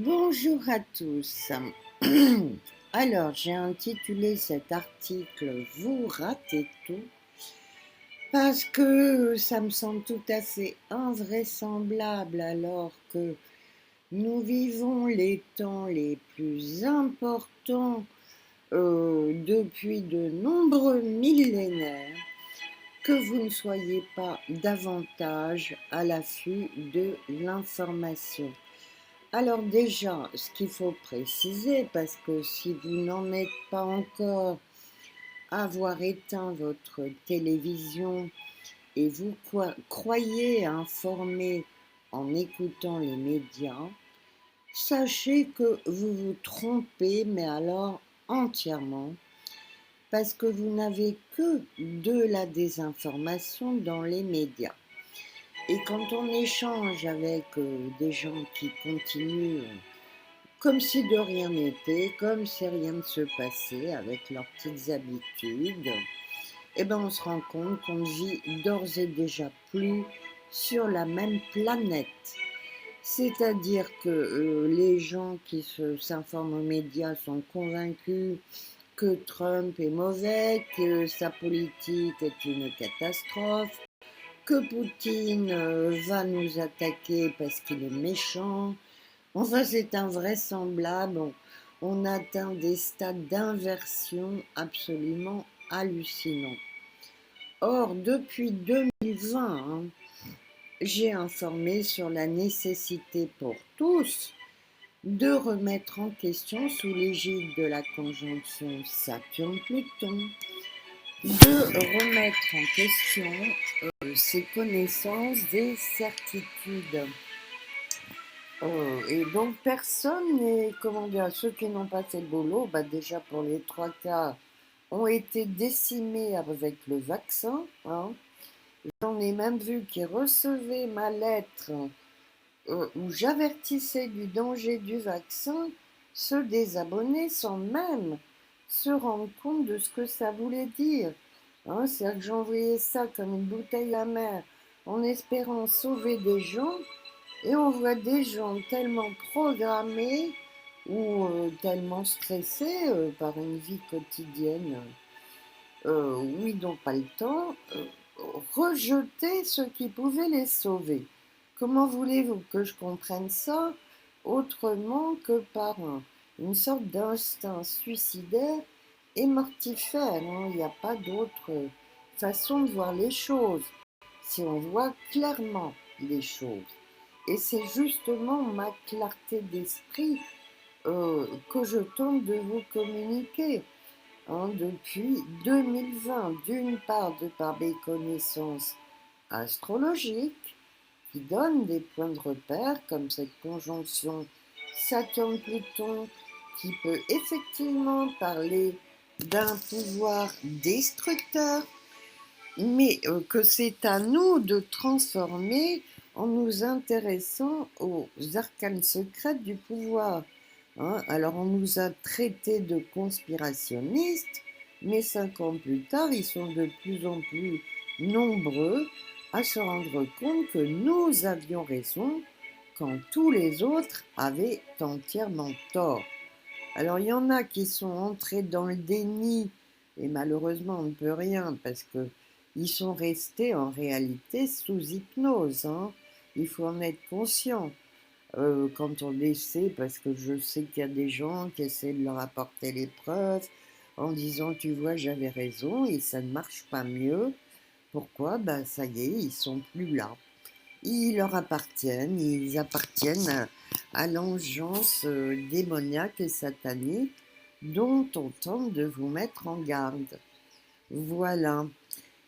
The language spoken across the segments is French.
Bonjour à tous. Alors, j'ai intitulé cet article Vous ratez tout parce que ça me semble tout à fait invraisemblable alors que nous vivons les temps les plus importants depuis de nombreux millénaires que vous ne soyez pas davantage à l'affût de l'information. Alors déjà, ce qu'il faut préciser, parce que si vous n'en êtes pas encore à avoir éteint votre télévision et vous croyez informé en écoutant les médias, sachez que vous vous trompez, mais alors entièrement, parce que vous n'avez que de la désinformation dans les médias. Et quand on échange avec des gens qui continuent comme si de rien n'était, comme si rien ne se passait avec leurs petites habitudes, eh ben on se rend compte qu'on ne vit d'ores et déjà plus sur la même planète. C'est-à-dire que les gens qui s'informent aux médias sont convaincus que Trump est mauvais, que sa politique est une catastrophe, que Poutine va nous attaquer parce qu'il est méchant. Enfin, c'est invraisemblable. On atteint des stades d'inversion absolument hallucinants. Or, depuis 2020, j'ai informé sur la nécessité pour tous de remettre en question, sous l'égide de la conjonction Saturne-Pluton, de remettre en question ses connaissances des certitudes. Et donc personne n'est, comment dire, ceux qui n'ont pas fait le boulot, déjà pour les 3 quarts, ont été décimés avec le vaccin. Hein. J'en ai même vu qui recevaient ma lettre où j'avertissais du danger du vaccin, se désabonner sans même se rendre compte de ce que ça voulait dire. Hein, c'est-à-dire que j'envoyais ça comme une bouteille à mer en espérant sauver des gens. Et on voit des gens tellement programmés ou tellement stressés par une vie quotidienne où ils n'ont pas le temps, rejeter ce qui pouvait les sauver. Comment voulez-vous que je comprenne ça autrement que par une sorte d'instinct suicidaire et mortifère, hein. Il n'y a pas d'autre façon de voir les choses, si on voit clairement les choses. Et c'est justement ma clarté d'esprit que je tente de vous communiquer depuis 2020, d'une part de par mes connaissances astrologiques qui donnent des points de repère comme cette conjonction Saturne-Pluton qui peut effectivement parler d'un pouvoir destructeur, mais que c'est à nous de transformer en nous intéressant aux arcanes secrètes du pouvoir. Hein. Alors on nous a traités de conspirationnistes, mais 5 ans plus tard, ils sont de plus en plus nombreux à se rendre compte que nous avions raison quand tous les autres avaient entièrement tort. Alors il y en a qui sont entrés dans le déni, et malheureusement on ne peut rien parce que ils sont restés en réalité sous hypnose. Hein. Il faut en être conscient quand on essaie, parce que je sais qu'il y a des gens qui essaient de leur apporter les preuves en disant tu vois j'avais raison et ça ne marche pas mieux. Pourquoi? Ça y est, ils sont plus là. Ils leur appartiennent, ils appartiennent à l'engeance démoniaque et satanique dont on tente de vous mettre en garde. Voilà.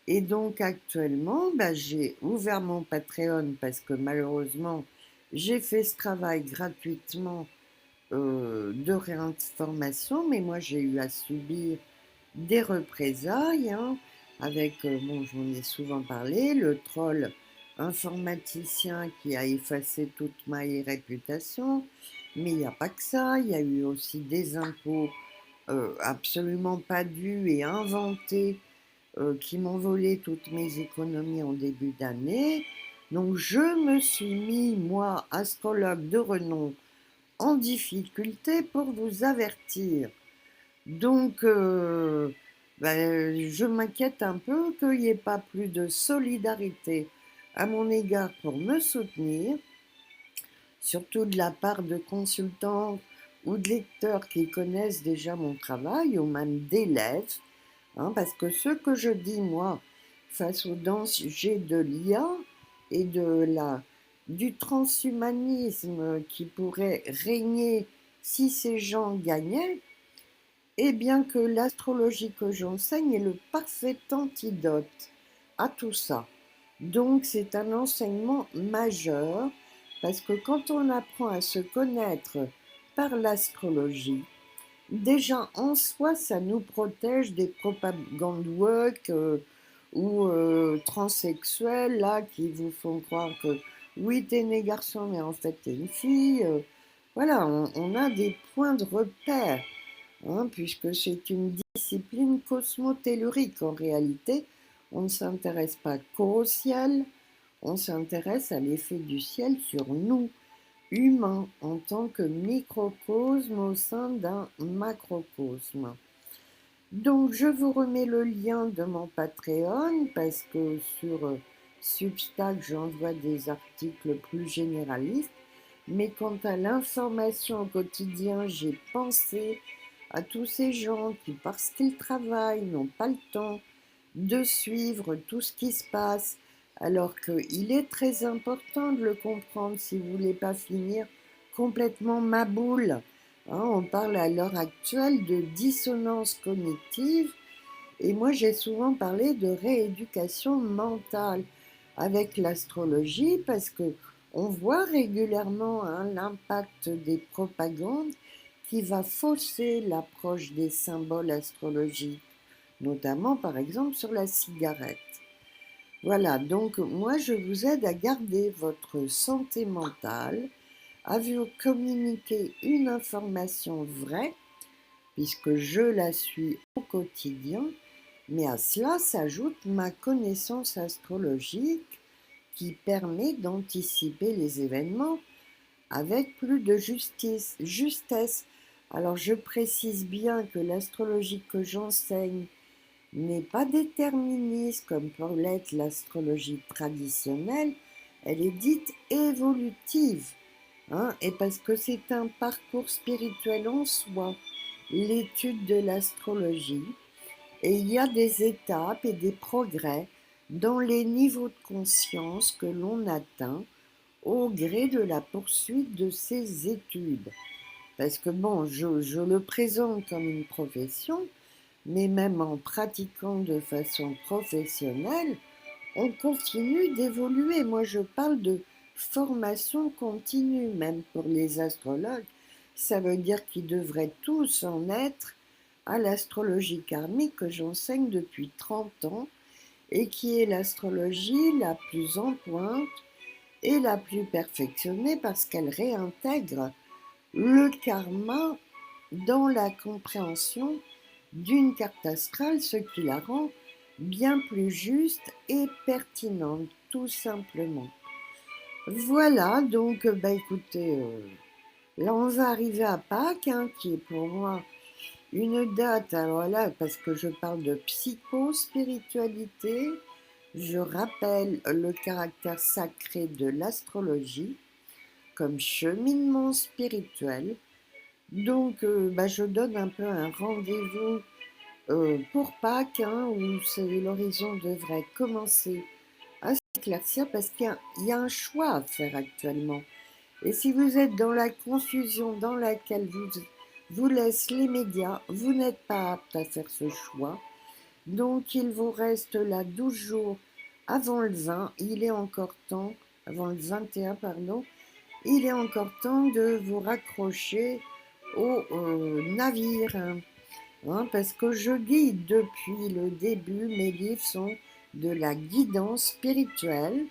Et donc actuellement, j'ai ouvert mon Patreon parce que malheureusement, j'ai fait ce travail gratuitement de réinformation, mais moi j'ai eu à subir des représailles, hein, avec, bon, j'en ai souvent parlé, le troll informaticien qui a effacé toute ma réputation, mais il n'y a pas que ça, il y a eu aussi des impôts absolument pas dus et inventés qui m'ont volé toutes mes économies en début d'année. Donc je me suis mis, moi, astrologue de renom, en difficulté pour vous avertir. Donc, je m'inquiète un peu qu'il n'y ait pas plus de solidarité à mon égard pour me soutenir, surtout de la part de consultants ou de lecteurs qui connaissent déjà mon travail, ou même d'élèves, hein, parce que ce que je dis, moi, face au danger de l'IA et du transhumanisme qui pourrait régner si ces gens gagnaient, eh bien que l'astrologie que j'enseigne est le parfait antidote à tout ça. Donc c'est un enseignement majeur parce que quand on apprend à se connaître par l'astrologie, déjà en soi ça nous protège des propagandes woke ou transsexuels là qui vous font croire que oui t'es né garçon mais en fait t'es une fille. Voilà, on a des points de repère, hein, puisque c'est une discipline cosmotellurique en réalité. On ne s'intéresse pas qu'au ciel, on s'intéresse à l'effet du ciel sur nous, humains, en tant que microcosme au sein d'un macrocosme. Donc je vous remets le lien de mon Patreon parce que sur Substack j'envoie des articles plus généralistes. Mais quant à l'information au quotidien, j'ai pensé à tous ces gens qui, parce qu'ils travaillent, n'ont pas le temps de suivre tout ce qui se passe, alors qu'il est très important de le comprendre si vous ne voulez pas finir complètement maboule. Hein, on parle à l'heure actuelle de dissonance cognitive et moi j'ai souvent parlé de rééducation mentale avec l'astrologie parce que on voit régulièrement, hein, l'impact des propagandes qui va fausser l'approche des symboles astrologiques, notamment par exemple sur la cigarette. Voilà, donc moi je vous aide à garder votre santé mentale, à vous communiquer une information vraie, puisque je la suis au quotidien, mais à cela s'ajoute ma connaissance astrologique qui permet d'anticiper les événements avec plus de justesse. Alors je précise bien que l'astrologie que j'enseigne n'est pas déterministe comme peut l'être l'astrologie traditionnelle, elle est dite évolutive, hein, et parce que c'est un parcours spirituel en soi, l'étude de l'astrologie, et il y a des étapes et des progrès dans les niveaux de conscience que l'on atteint au gré de la poursuite de ces études. Parce que bon, je le présente comme une profession, mais même en pratiquant de façon professionnelle, on continue d'évoluer. Moi, je parle de formation continue, même pour les astrologues. Ça veut dire qu'ils devraient tous en être à l'astrologie karmique que j'enseigne depuis 30 ans et qui est l'astrologie la plus en pointe et la plus perfectionnée parce qu'elle réintègre le karma dans la compréhension d'une carte astrale, ce qui la rend bien plus juste et pertinente, tout simplement. Voilà, donc, écoutez, là on va arriver à Pâques, hein, qui est pour moi une date, alors là, parce que je parle de psychospiritualité, je rappelle le caractère sacré de l'astrologie comme cheminement spirituel. Donc, je donne un peu un rendez-vous pour Pâques, hein, où l'horizon devrait commencer à s'éclaircir parce qu'il y a un choix à faire actuellement. Et si vous êtes dans la confusion dans laquelle vous laissent les médias, vous n'êtes pas apte à faire ce choix. Donc il vous reste là 12 jours avant le 20, il est encore temps, avant le 21, pardon, il est encore temps de vous raccrocher au navire, hein, parce que je guide depuis le début, mes livres sont de la guidance spirituelle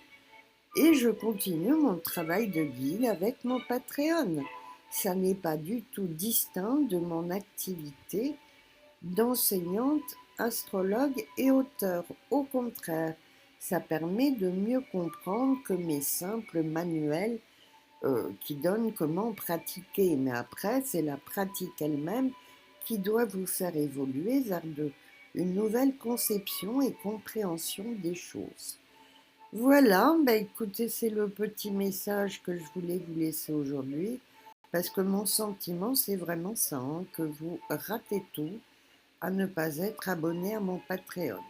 et je continue mon travail de guide avec mon Patreon. Ça n'est pas du tout distinct de mon activité d'enseignante, astrologue et auteur. Au contraire, ça permet de mieux comprendre que mes simples manuels qui donne comment pratiquer. Mais après, c'est la pratique elle-même qui doit vous faire évoluer vers une nouvelle conception et compréhension des choses. Voilà, bah écoutez, c'est le petit message que je voulais vous laisser aujourd'hui, parce que mon sentiment, c'est vraiment ça, hein, que vous ratez tout à ne pas être abonné à mon Patreon.